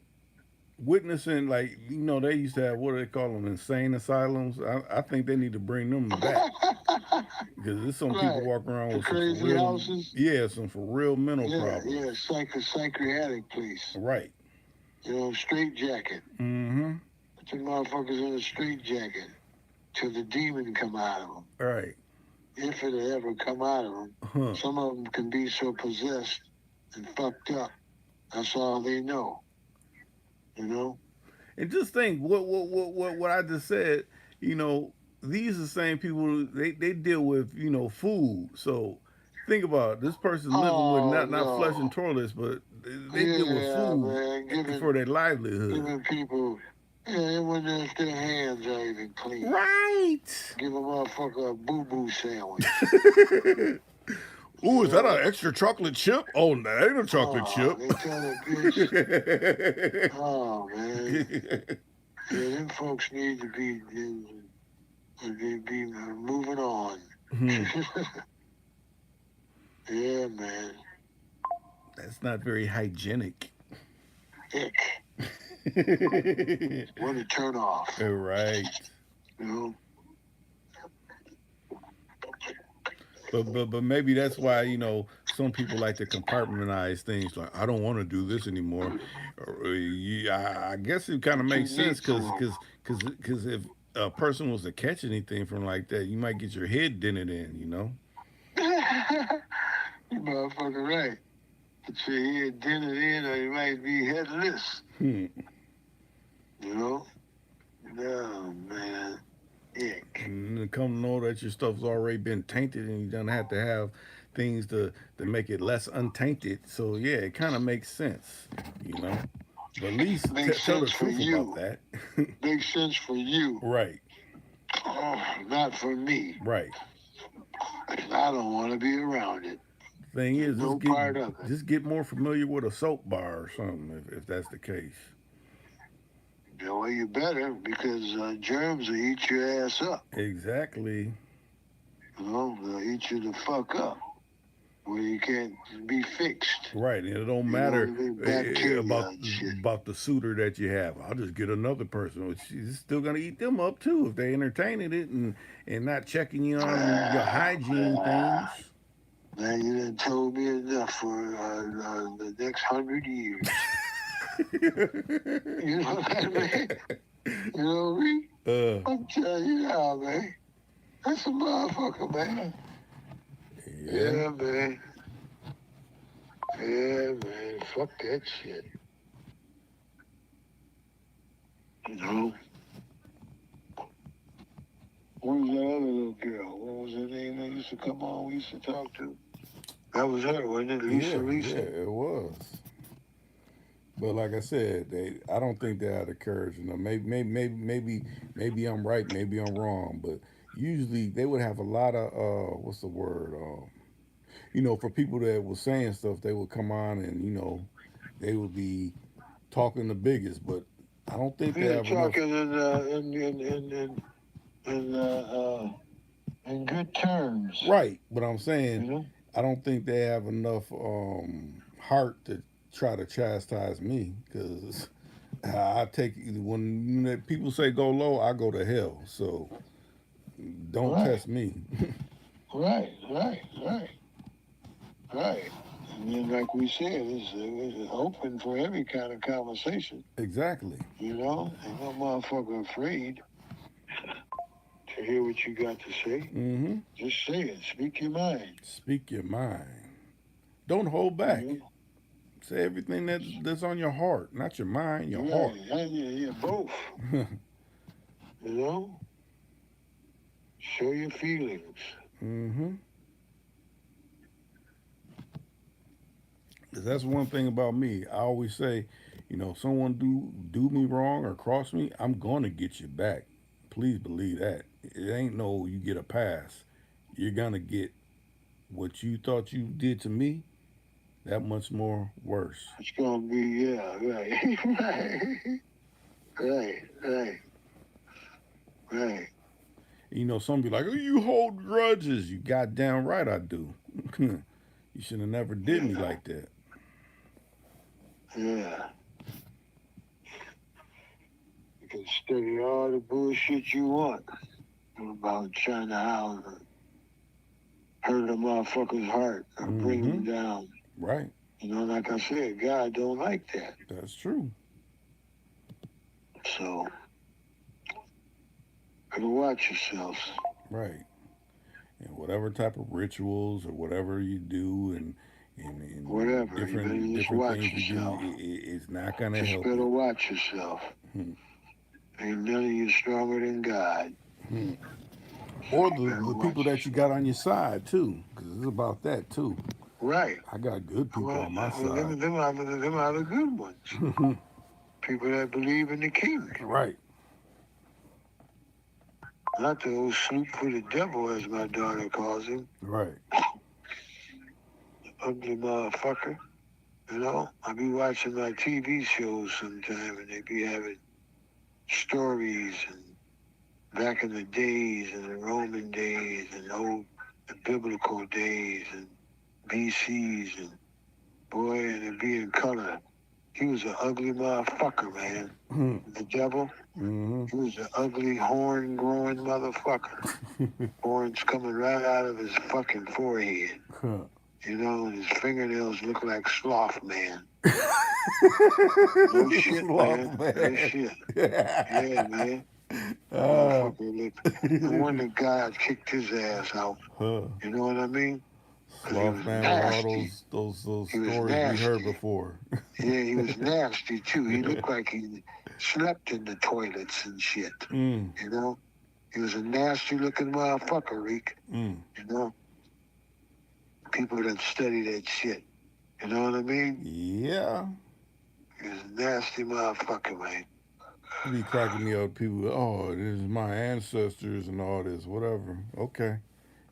witnessing, like they used to have, what do they call them, insane asylums. I think they need to bring them back because there's some people walking around with crazy some real, houses. some for real mental problems. Yeah, psychiatric place. Right. Straight jacket. Mm-hmm. Put the motherfuckers in a straight jacket till the demon come out of them. Right. If it'll ever come out of them. Huh. Some of them can be so possessed and fucked up. That's all they know. And just think what I just said. These are the same people they deal with. Food. So think about it. This person's living with not flushing toilets, but they deal with food for their livelihood. Giving people. Yeah, when their hands are even clean. Right. Give a motherfucker a boo-boo sandwich. Ooh, is that an extra chocolate chip? Oh, that ain't a chocolate chip. They tell that bitch. Oh, man. Yeah, them folks need to be moving on. Yeah, man. That's not very hygienic. Ick. Want to turn off. Right. But maybe that's why some people like to compartmentalize things. Like, I don't want to do this anymore. I guess it kind of makes sense because if a person was to catch anything from like that, you might get your head dented in. You motherfucker right. So he had dinner in, or he might be headless. You know? No, man. Ick. And then come to know that your stuff's already been tainted and you don't have to have things to make it less untainted. So yeah, it kind of makes sense, you know. But at least Makes tell the sense for truth about you. that. Makes sense for you. Right, Oh, not for me. right. I don't want to be around it. Thing is, No part of it. just get more familiar with a soap bar or something if that's the case. Well, you better, because germs will eat your ass up. Exactly. You know, they'll eat you the fuck up where you can't be fixed. Right, and it don't You know matter what I mean? Bacteria and shit. about the suitor that you have. I'll just get another person. She's still gonna eat them up too if they entertaining it and not checking you on your hygiene things. Man, you done told me enough for the next 100 years. You know what I mean? You know what I mean? I'm telling you now, man. That's a motherfucker, man. Yeah, man. Yeah, man. Fuck that shit. You know? What was that other little girl? What was her name that used to come on? We used to talk to. That was her, wasn't it? Lisa. Yeah, it was. But like I said, I don't think they had the courage. You know, maybe I'm right, maybe I'm wrong. But usually they would have a lot of what's the word? You know, for people that was saying stuff, they would come on and you know, they would be talking the biggest. But I don't think they have enough. Talking in good terms. Right, but I'm saying You know? I don't think they have enough heart to try to chastise me because I take when people say go low, I go to hell. So don't test me. Right. And then, like we said, it's open for every kind of conversation. Exactly. You know, ain't no motherfucker afraid to hear what you got to say. Mm-hmm. Just say it. Speak your mind. Speak your mind. Don't hold back. You know? Say everything that's on your heart, not your mind, your heart. Yeah, both. You know? Show your feelings. Mm-hmm. That's one thing about me. I always say, you know, someone do me wrong or cross me, I'm gonna get you back. Please believe that. It ain't no you get a pass. You're gonna get what you thought you did to me that much more worse. It's gonna be right. You know, some be like, oh, you hold grudges. You goddamn right I do. You should have never did me like that. Yeah. You can study all the bullshit you want about trying to hurt a motherfucker's heart or bring him down. Right. You know, like I said, God don't like that. That's true. So, gotta watch yourselves. Right. And whatever type of rituals or whatever you do and Whatever, different things you do, it's not gonna just help. Better you. Watch yourself. Ain't none of you stronger than God. Or the people that you got on your side too, because it's about that too. Right. I got good people on my side. Them are the good ones. People that believe in the King. Right. Not the old snoop for the devil, as my daughter calls him. Right. Ugly motherfucker. You know, I be watching my TV shows sometime, and they be having stories and back in the days and the Roman days and the biblical days and BCs and boy, and it be in color. He was an ugly motherfucker, man. The devil. He was an ugly horn-growing motherfucker. Horns coming right out of his fucking forehead. You know, and his fingernails look like sloth man. No shit, man. No shit. Yeah, man. Motherfucker looked. No wonder God kicked his ass out. You know what I mean? 'cause he Sloth was man with all nasty. those He was stories we heard nasty. before. Yeah, he was nasty too. He looked like he slept in the toilets and shit. Mm, You know, he was a nasty looking motherfucker, Reek. mm. You know, people that study that shit. You know what I mean? Yeah. He was a nasty motherfucker, man. It be cracking me up. People, oh, this is my ancestors and all this, whatever. Okay.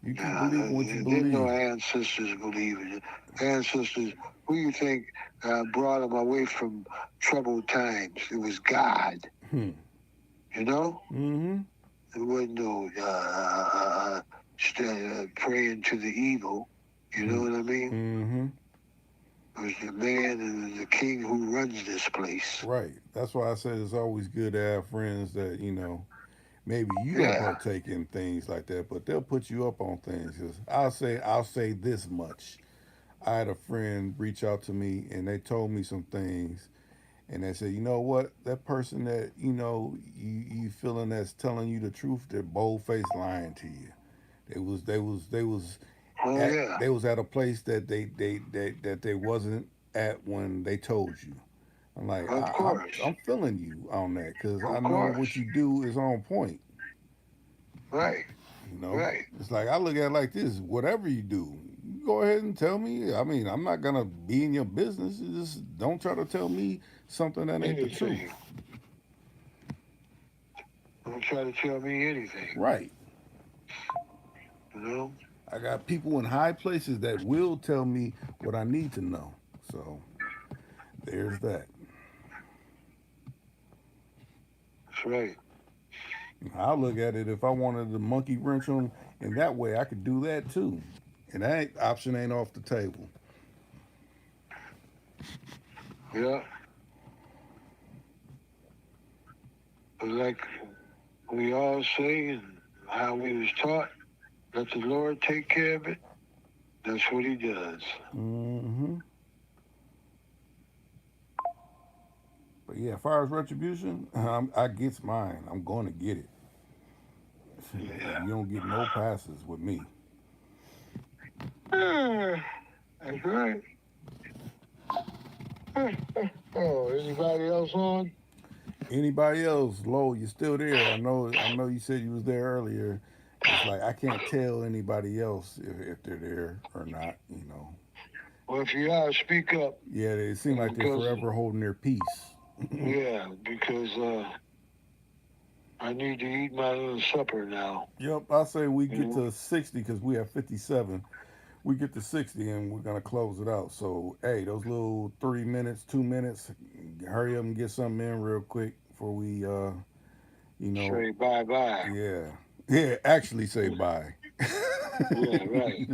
You keep Nah, believing what you didn't no believe. ancestors believe in it. Ancestors, who you think brought them away from troubled times? It was God. Hmm. You know? Mm-hmm. There wasn't no praying to the evil. You know what I mean? Mm-hmm. It was the man and the king who runs this place. Right. That's why I said it's always good to have friends that, maybe you don't Yeah. partake in things like that, but they'll put you up on things. 'Cause I'll say this much. I had a friend reach out to me and they told me some things and they said, you know what, that person that, you feeling that's telling you the truth, they're bold faced lying to you. They was Oh at yeah. they was at a place that they wasn't at when they told you. I'm like, Of course. I'm feeling you on that because I Of know course. what you do is on point. Right. You know, Right. it's like I look at it like this: whatever you do, you go ahead and tell me. I mean, I'm not gonna be in your business. You just don't try to tell me something that ain't the truth. Anything. Don't try to tell me anything. Right. You know? I got people in high places that will tell me what I need to know. So there's that. That's right. I look at it if I wanted to monkey wrench them in that way, I could do that too. And that option ain't off the table. Yeah. But like we all say and how we was taught, let the Lord take care of it. That's what he does. Mm-hmm. But yeah, as far as retribution, I gets mine. I'm going to get it. Yeah. You don't get no passes with me. That's right. Oh, anybody else on? Anybody else, Lo, you still there? I know you said you was there earlier. It's like I can't tell anybody else if they're there or not, Well, if you are, speak up. Yeah, they seem like they're Because, forever holding their peace. yeah, because I need to eat my little supper now. Yep, I say we You get know? to 60 because we have 57. We get to 60 and we're gonna close it out. So hey, those little 3 minutes, 2 minutes, hurry up and get something in real quick before we you know Say bye-bye. yeah. Yeah, actually say bye. Yeah, right.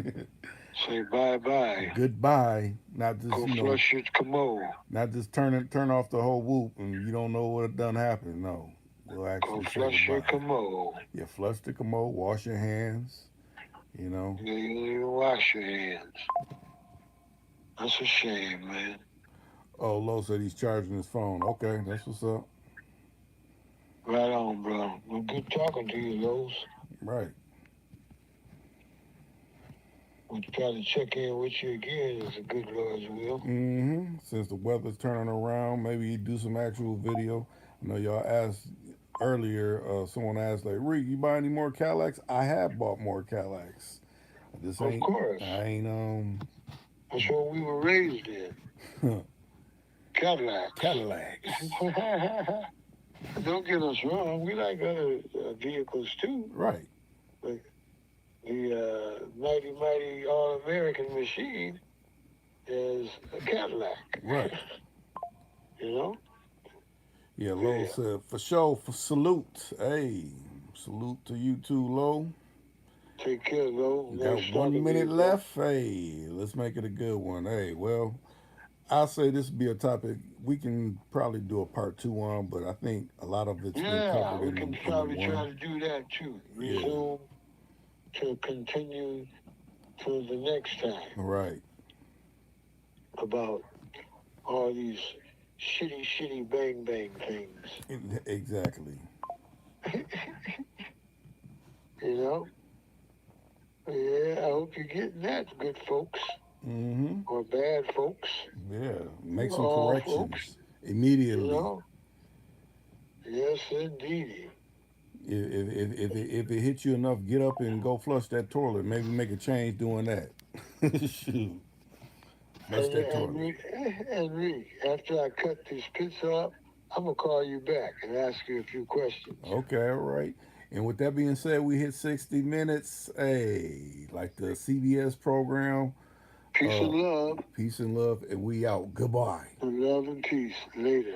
Say bye-bye. Goodbye. Not just, Go flush your commode. not just turn off the whole whoop and you don't know what done happened. No. We'll Go actually say flush your goodbye. commode. Yeah, flush the commode, wash your hands, you know. You don't even wash your hands. That's a shame, man. Oh, Lo said he's charging his phone. Okay, that's what's up. Right on, bro. Well, good talking to you, Lowe's. Right. We'll try to check in with you again as a good Lord's will. Mm-hmm. Since the weather's turning around, maybe you do some actual video. I know y'all asked earlier, someone asked like, Reek, you buy any more Cadillacs? I have bought more Cadillacs. I just Of course. I ain't That's what we were raised in. Cadillacs. Cadillacs. Don't get us wrong. We like other vehicles too. Right. But the mighty, mighty all-American machine is a Cadillac. Right. You know? Yeah, Lo said, for sure, for salute. Hey, salute to you too, Lo. Take care, Lo. We Nice got talking 1 minute to you, bro. left. Hey, let's make it a good one. Hey, well, I'll say this would be a topic we can probably do a part 2 on, but I think a lot of it's been Yeah, covered we in can the probably try one. to do that too. Yeah. Resume to continue to the next time Right. about all these shitty bang bang things. Exactly. You know? Yeah, I hope you're getting that, good folks Mm-hmm. or bad folks, Yeah. Make some all folks. corrections You immediately. know, yes, indeedy. If it hits you enough, get up and go flush that toilet. Maybe make a change doing that. Shoot, flush And that toilet. Enrique, after I cut this pizza up, I'm gonna call you back and ask you a few questions. Okay, all right. And with that being said, we hit 60 minutes. Hey, like the CBS program. Peace Uh, and love, Peace and love, and we out. Goodbye. and love and peace. Later.